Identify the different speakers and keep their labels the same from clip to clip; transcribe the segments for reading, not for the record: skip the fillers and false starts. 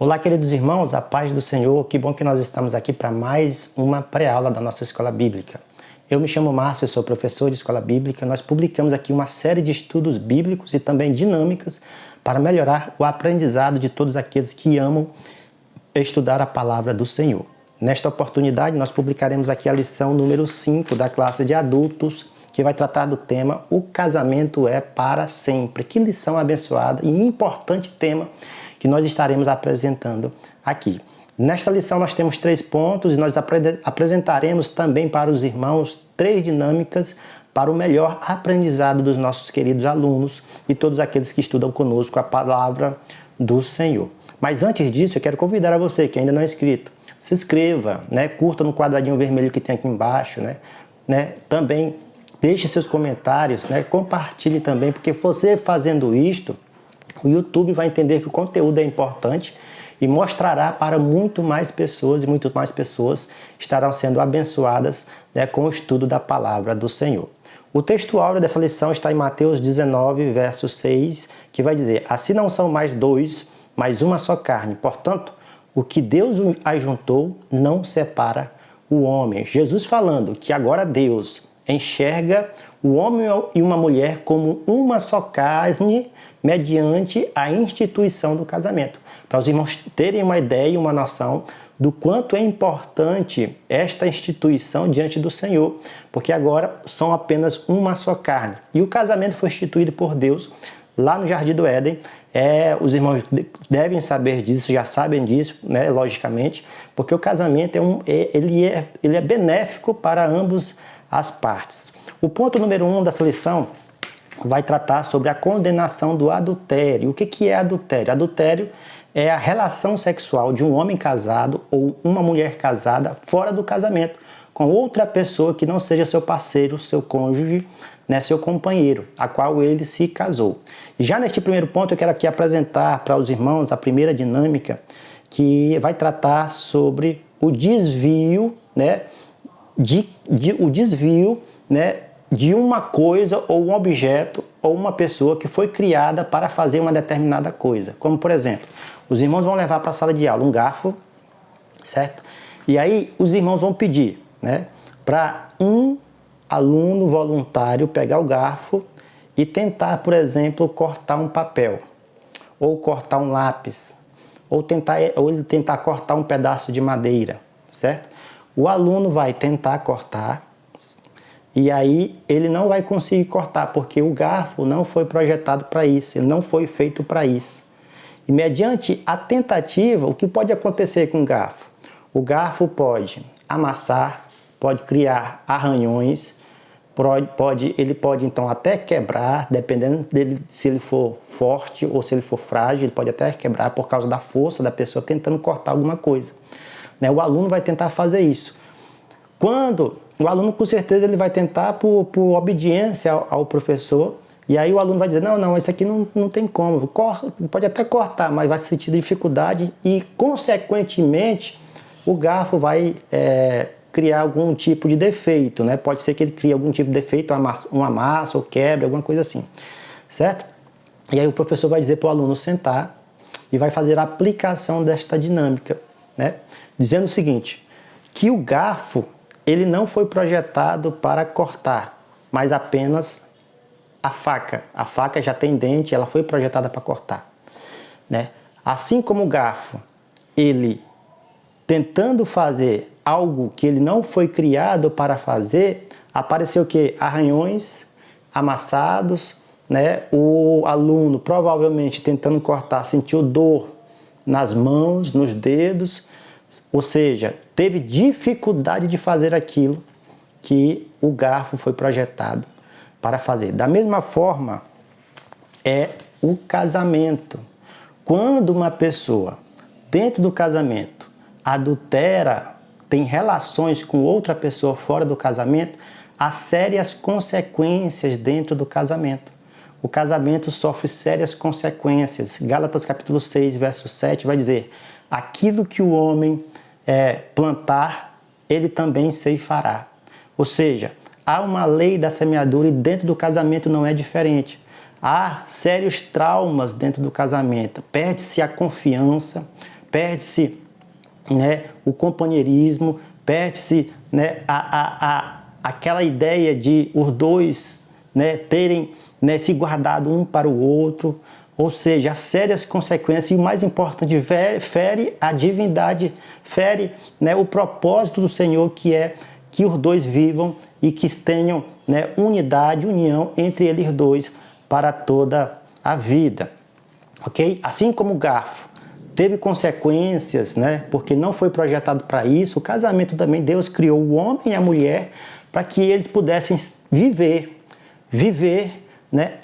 Speaker 1: Olá, queridos irmãos, a paz do Senhor. Que bom que nós estamos aqui para mais uma pré-aula da nossa Escola Bíblica. Eu me chamo Márcio, sou professor de Escola Bíblica. Nós publicamos aqui uma série de estudos bíblicos e também dinâmicas para melhorar o aprendizado de todos aqueles que amam estudar a palavra do Senhor. Nesta oportunidade, nós publicaremos aqui a lição número 5 da classe de adultos, que vai tratar do tema O Casamento é para Sempre. Que lição abençoada e importante tema que nós estaremos apresentando aqui. Nesta lição nós temos 3 pontos e nós apresentaremos também para os irmãos 3 dinâmicas para o melhor aprendizado dos nossos queridos alunos e todos aqueles que estudam conosco a palavra do Senhor. Mas antes disso, eu quero convidar a você que ainda não é inscrito, se inscreva, curta no quadradinho vermelho que tem aqui embaixo, também deixe seus comentários, compartilhe também, porque você fazendo isto, o YouTube vai entender que o conteúdo é importante e mostrará para muito mais pessoas, e muito mais pessoas estarão sendo abençoadas com o estudo da palavra do Senhor. O texto áureo dessa lição está em Mateus 19, verso 6, que vai dizer: assim não são mais 2, mas uma só carne. Portanto, o que Deus ajuntou não separa o homem. Jesus falando que agora Deus enxerga o homem e uma mulher como uma só carne mediante a instituição do casamento. Para os irmãos terem uma ideia e uma noção do quanto é importante esta instituição diante do Senhor, porque agora são apenas uma só carne. E o casamento foi instituído por Deus lá no Jardim do Éden. Os irmãos devem saber disso, já sabem disso, logicamente, porque o casamento ele é benéfico para ambos as partes. O ponto número 1 dessa lição vai tratar sobre a condenação do adultério. O que é adultério? Adultério é a relação sexual de um homem casado ou uma mulher casada fora do casamento, com outra pessoa que não seja seu parceiro, seu cônjuge, seu companheiro, a qual ele se casou. E já neste primeiro ponto eu quero aqui apresentar para os irmãos a primeira dinâmica, que vai tratar sobre o desvio, de uma coisa ou um objeto ou uma pessoa que foi criada para fazer uma determinada coisa. Como, por exemplo, os irmãos vão levar para a sala de aula um garfo, certo? E aí os irmãos vão pedir, para um aluno voluntário pegar o garfo e tentar, por exemplo, cortar um papel, ou cortar um lápis, ou ele tentar cortar um pedaço de madeira, certo? O aluno vai tentar cortar e aí ele não vai conseguir cortar, porque o garfo não foi projetado para isso, ele não foi feito para isso. E mediante a tentativa, o que pode acontecer com o garfo? O garfo pode amassar, pode criar arranhões, ele pode então até quebrar, dependendo dele, se ele for forte ou se ele for frágil, ele pode até quebrar por causa da força da pessoa tentando cortar alguma coisa. O aluno vai tentar fazer isso. Quando o aluno, com certeza, ele vai tentar por obediência ao professor, e aí o aluno vai dizer, não, isso aqui não tem como, pode até cortar, mas vai sentir dificuldade e, consequentemente, o garfo vai criar algum tipo de defeito, Pode ser que ele crie algum tipo de defeito, uma massa ou quebre, alguma coisa assim, certo? E aí o professor vai dizer para o aluno sentar e vai fazer a aplicação desta dinâmica, dizendo o seguinte, que o garfo, ele não foi projetado para cortar, mas apenas a faca. A faca já tem dente, ela foi projetada para cortar, Assim como o garfo, ele tentando fazer algo que ele não foi criado para fazer, apareceu o quê? Arranhões, amassados, O aluno provavelmente tentando cortar sentiu dor nas mãos, nos dedos, ou seja, teve dificuldade de fazer aquilo que o garfo foi projetado para fazer. Da mesma forma, é o casamento. Quando uma pessoa, dentro do casamento, adultera, tem relações com outra pessoa fora do casamento, há sérias consequências dentro do casamento. O casamento sofre sérias consequências. Gálatas capítulo 6, verso 7 vai dizer: aquilo que o homem plantar, ele também ceifará. Ou seja, há uma lei da semeadura e dentro do casamento não é diferente. Há sérios traumas dentro do casamento. Perde-se a confiança, perde-se, né, o companheirismo, perde-se, né, aquela ideia de os dois, né, terem, né, se guardado um para o outro, ou seja, as sérias consequências e o mais importante, fere a divindade, fere, né, o propósito do Senhor, que é que os dois vivam e que tenham, né, unidade, união entre eles dois para toda a vida, ok? Assim como o garfo teve consequências, né, porque não foi projetado para isso, o casamento também, Deus criou o homem e a mulher para que eles pudessem viver, né,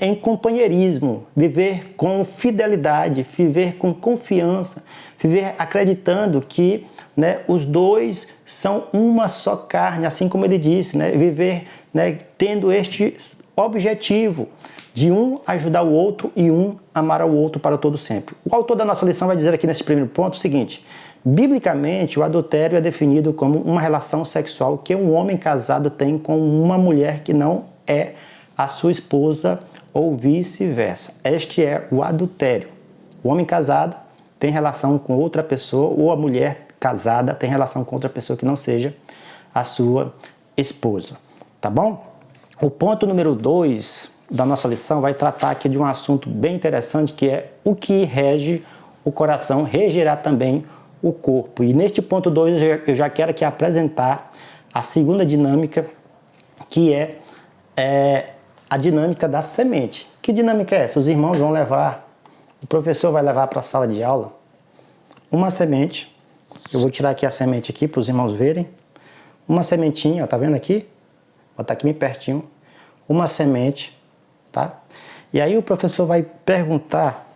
Speaker 1: em companheirismo, viver com fidelidade, viver com confiança, viver acreditando que, né, os dois são uma só carne, assim como ele disse, né, viver, né, tendo este objetivo de um ajudar o outro e um amar ao outro para todo sempre. O autor da nossa lição vai dizer aqui nesse primeiro ponto o seguinte: biblicamente, o adultério é definido como uma relação sexual que um homem casado tem com uma mulher que não é a sua esposa ou vice-versa. Este é o adultério. O homem casado tem relação com outra pessoa, ou a mulher casada tem relação com outra pessoa que não seja a sua esposa. Tá bom? O ponto número 2 da nossa lição vai tratar aqui de um assunto bem interessante, que é o que rege o coração, regerá também o corpo. E neste ponto 2 eu já quero aqui apresentar a segunda dinâmica, que é a dinâmica da semente. Que dinâmica é essa? Os irmãos vão levar, o professor vai levar para a sala de aula uma semente. Eu vou tirar aqui a semente aqui para os irmãos verem. Uma sementinha, ó, tá vendo aqui? Vou botar aqui bem pertinho. Uma semente, tá? E aí o professor vai perguntar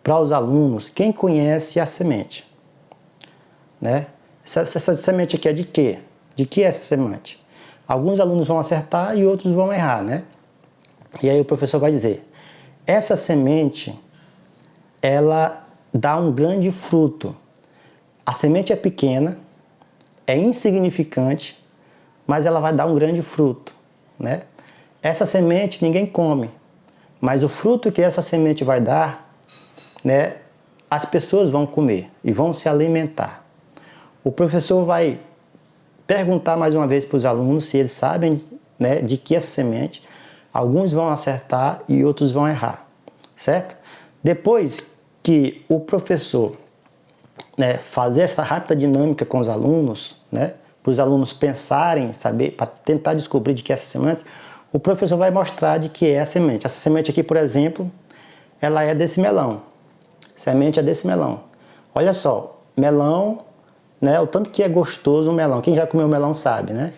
Speaker 1: para os alunos quem conhece a semente, né? Essa semente aqui é de quê? De que é essa semente? Alguns alunos vão acertar e outros vão errar, né? E aí o professor vai dizer: essa semente, ela dá um grande fruto. A semente é pequena, é insignificante, mas ela vai dar um grande fruto, né? Essa semente ninguém come, mas o fruto que essa semente vai dar, né, as pessoas vão comer e vão se alimentar. O professor vai perguntar mais uma vez para os alunos se eles sabem, né, de que essa semente. Alguns vão acertar e outros vão errar, certo? Depois que o professor, né, fazer essa rápida dinâmica com os alunos, né, para os alunos pensarem, saber, para tentar descobrir de que é essa semente, o professor vai mostrar de que é a semente. Essa semente aqui, por exemplo, ela é desse melão. Semente é desse melão. Olha só, melão, né, o tanto que é gostoso o melão. Quem já comeu melão sabe, né?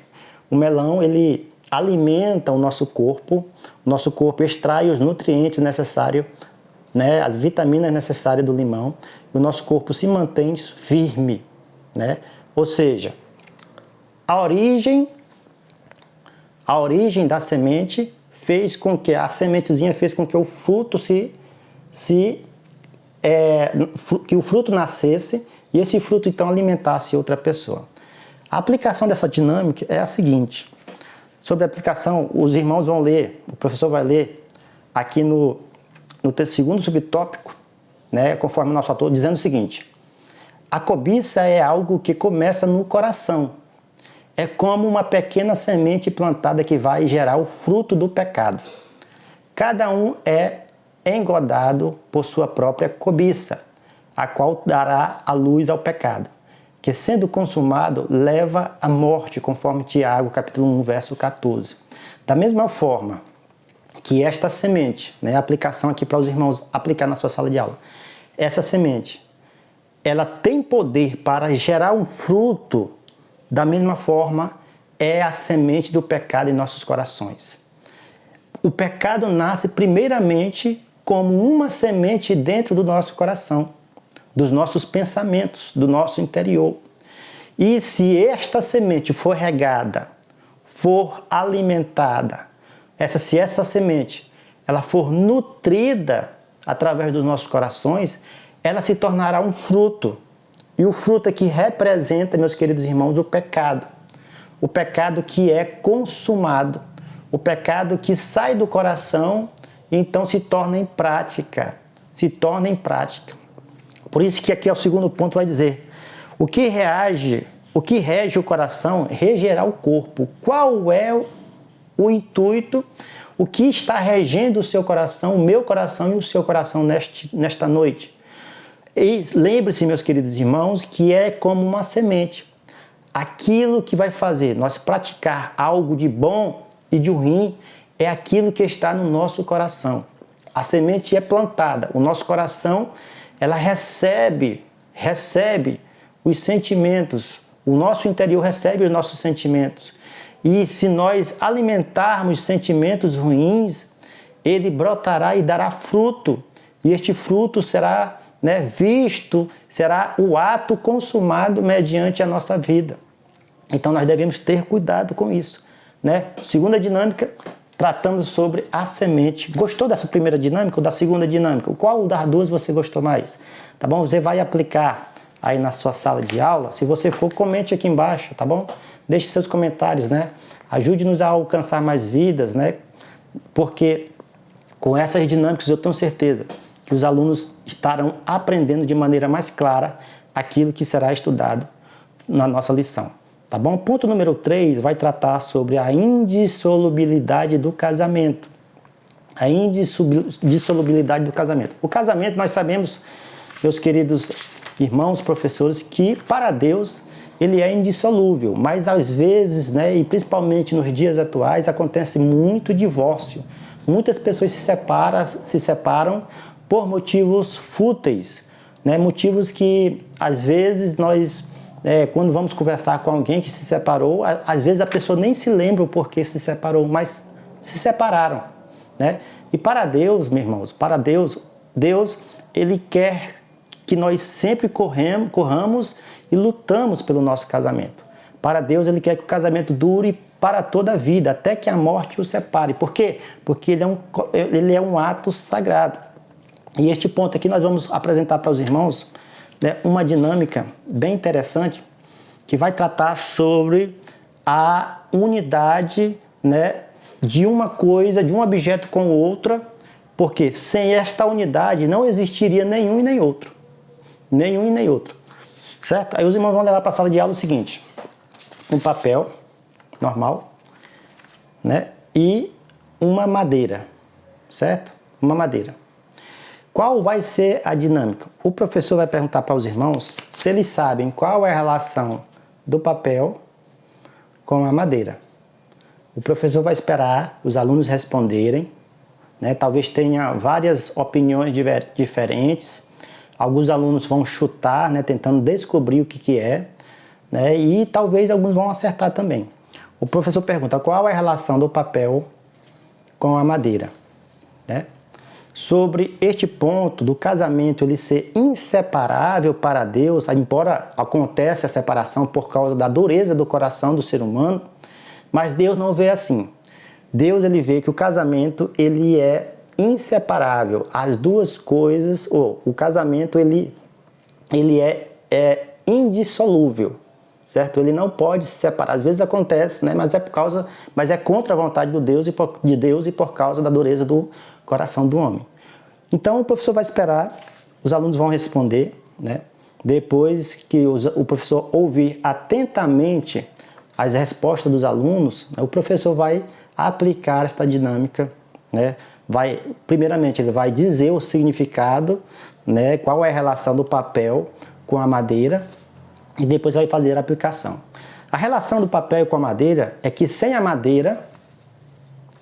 Speaker 1: O melão, ele alimenta o nosso corpo extrai os nutrientes necessários, né, as vitaminas necessárias do limão, e o nosso corpo se mantém firme, né? Ou seja, a origem da semente fez com que a sementezinha fez com que o fruto que o fruto nascesse e esse fruto então alimentasse outra pessoa. A aplicação dessa dinâmica é a seguinte: sobre a aplicação, os irmãos vão ler, o professor vai ler aqui no segundo subtópico, né, conforme o nosso autor, dizendo o seguinte: a cobiça é algo que começa no coração. É como uma pequena semente plantada que vai gerar o fruto do pecado. Cada um é engodado por sua própria cobiça, a qual dará a luz ao pecado, que sendo consumado leva à morte, conforme Tiago, capítulo 1, verso 14. Da mesma forma que esta semente, né, a aplicação aqui para os irmãos aplicar na sua sala de aula, essa semente, ela tem poder para gerar um fruto. Da mesma forma, é a semente do pecado em nossos corações. O pecado nasce primeiramente como uma semente dentro do nosso coração, dos nossos pensamentos, do nosso interior. E se esta semente for regada, for alimentada, se essa semente ela for nutrida através dos nossos corações, ela se tornará um fruto. E o fruto aqui representa, meus queridos irmãos, o pecado. O pecado que é consumado, o pecado que sai do coração e então se torna em prática, se torna em prática. Por isso que aqui é o segundo ponto, vai dizer, o que rege o coração, regerá o corpo. Qual é o intuito, o que está regendo o seu coração, o meu coração e o seu coração nesta noite? E lembre-se, meus queridos irmãos, que é como uma semente. Aquilo que vai fazer nós praticar algo de bom e de ruim é aquilo que está no nosso coração. A semente é plantada, o nosso coração, ela recebe os sentimentos, o nosso interior recebe os nossos sentimentos. E se nós alimentarmos sentimentos ruins, ele brotará e dará fruto. E este fruto será visto, será o ato consumado mediante a nossa vida. Então nós devemos ter cuidado com isso. Segunda dinâmica, tratando sobre a semente. Gostou dessa primeira dinâmica ou da segunda dinâmica? Qual das duas você gostou mais? Tá bom? Você vai aplicar aí na sua sala de aula. Se você for, comente aqui embaixo, tá bom? Deixe seus comentários, Ajude-nos a alcançar mais vidas, Porque com essas dinâmicas eu tenho certeza que os alunos estarão aprendendo de maneira mais clara aquilo que será estudado na nossa lição. Tá bom? Ponto número 3 vai tratar sobre a indissolubilidade do casamento. A indissolubilidade do casamento. O casamento, nós sabemos, meus queridos irmãos, professores, que para Deus ele é indissolúvel, mas às vezes, e principalmente nos dias atuais, acontece muito divórcio. Muitas pessoas se separam por motivos fúteis, motivos que às vezes nós, quando vamos conversar com alguém que se separou, às vezes a pessoa nem se lembra o porquê se separou, mas se separaram. E para Deus, meus irmãos, para Deus, ele quer que nós sempre corramos e lutamos pelo nosso casamento. Para Deus, ele quer que o casamento dure para toda a vida, até que a morte o separe. Por quê? Porque ele é um ato sagrado. E este ponto aqui nós vamos apresentar para os irmãos uma dinâmica bem interessante que vai tratar sobre a unidade de uma coisa, de um objeto com outra, porque sem esta unidade não existiria nenhum e nem outro. Nenhum e nem outro. Certo? Aí os irmãos vão levar para a sala de aula o seguinte: um papel normal, e uma madeira, certo? Uma madeira. Qual vai ser a dinâmica? O professor vai perguntar para os irmãos se eles sabem qual é a relação do papel com a madeira. O professor vai esperar os alunos responderem, talvez tenha várias opiniões diferentes. Alguns alunos vão chutar, tentando descobrir o que é, e talvez alguns vão acertar também. O professor pergunta qual é a relação do papel com a madeira. Sobre este ponto do casamento ele ser inseparável para Deus, embora aconteça a separação por causa da dureza do coração do ser humano, mas Deus não vê assim. Deus ele vê que o casamento ele é inseparável. As duas coisas, o casamento ele é indissolúvel, certo? Ele não pode se separar. Às vezes acontece, mas é contra a vontade de Deus e por causa da dureza do coração do homem. Então o professor vai esperar, os alunos vão responder, depois que o professor ouvir atentamente as respostas dos alunos, o professor vai aplicar esta dinâmica, primeiramente ele vai dizer o significado, qual é a relação do papel com a madeira, e depois vai fazer a aplicação. A relação do papel com a madeira é que sem a madeira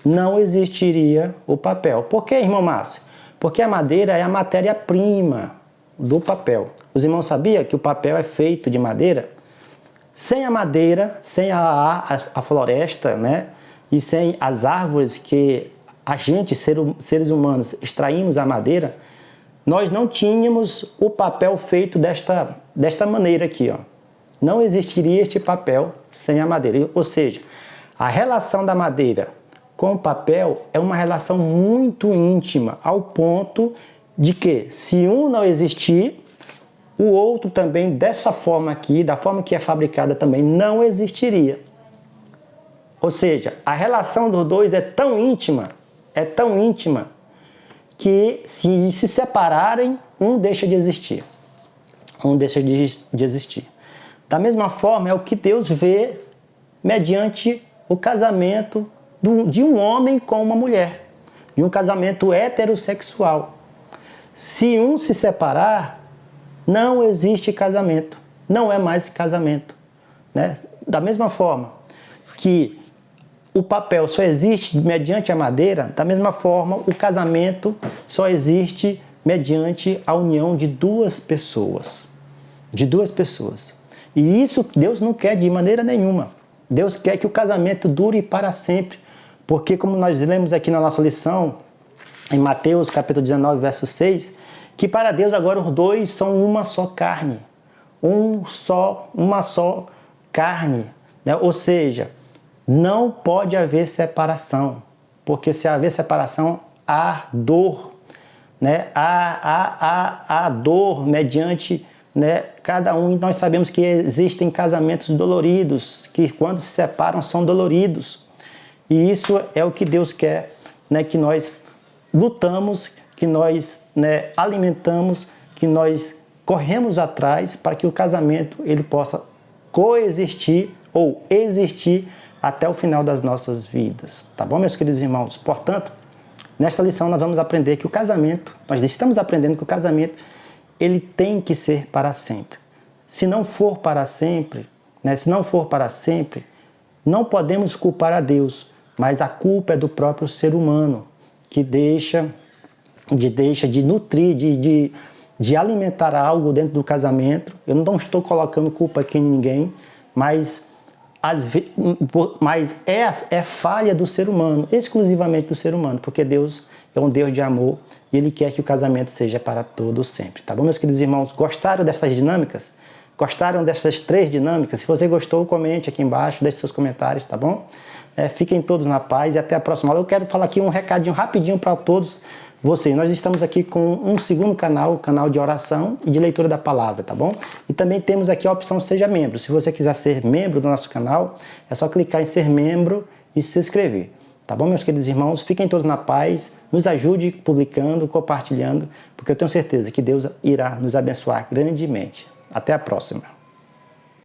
Speaker 1: não existiria o papel. Por que, irmão Márcio? Porque a madeira é a matéria-prima do papel. Os irmãos sabiam que o papel é feito de madeira? Sem a madeira, sem a floresta, e sem as árvores que a gente, seres humanos, extraímos a madeira, nós não tínhamos o papel feito desta maneira aqui. Não existiria este papel sem a madeira. Ou seja, a relação da madeira com o papel é uma relação muito íntima, ao ponto de que, se um não existir, o outro também, dessa forma aqui, da forma que é fabricada também, não existiria. Ou seja, a relação dos dois é tão íntima, que se separarem, um deixa de existir. Um deixa de existir. Da mesma forma, é o que Deus vê mediante o casamento de um homem com uma mulher, de um casamento heterossexual. Se um se separar, não existe casamento, não é mais casamento, né? Da mesma forma que o papel só existe mediante a madeira, da mesma forma o casamento só existe mediante a união de duas pessoas. De duas pessoas. E isso Deus não quer de maneira nenhuma. Deus quer que o casamento dure para sempre. Porque como nós lemos aqui na nossa lição, em Mateus capítulo 19, verso 6, que para Deus agora os dois são uma só carne. Uma só carne. Né? Ou seja, não pode haver separação. Porque se haver separação, há dor. Né? Há dor mediante... Né? Cada um, nós sabemos que existem casamentos doloridos, que quando se separam são doloridos. E isso é o que Deus quer, né? Que nós lutamos, que nós, né, alimentamos, que nós corremos atrás para que o casamento ele possa coexistir ou existir até o final das nossas vidas. Tá bom, meus queridos irmãos? Portanto, nesta lição nós vamos aprender que o casamento, nós estamos aprendendo que o casamento ele tem que ser para sempre. Se não for para sempre, né, não podemos culpar a Deus, mas a culpa é do próprio ser humano, que deixa de nutrir, de alimentar algo dentro do casamento. Eu não estou colocando culpa aqui em ninguém, mas é falha do ser humano, exclusivamente do ser humano, porque Deus é um Deus de amor e Ele quer que o casamento seja para todos sempre. Tá bom, meus queridos irmãos? Gostaram dessas dinâmicas? Gostaram dessas 3 dinâmicas? Se você gostou, comente aqui embaixo, deixe seus comentários, tá bom? Fiquem todos na paz e até a próxima aula. Eu quero falar aqui um recadinho rapidinho para todos vocês. Nós estamos aqui com um segundo canal, o canal de oração e de leitura da palavra, tá bom? E também temos aqui a opção Seja Membro. Se você quiser ser membro do nosso canal, é só clicar em Ser Membro e se inscrever. Tá bom, meus queridos irmãos? Fiquem todos na paz, nos ajude publicando, compartilhando, porque eu tenho certeza que Deus irá nos abençoar grandemente. Até a próxima.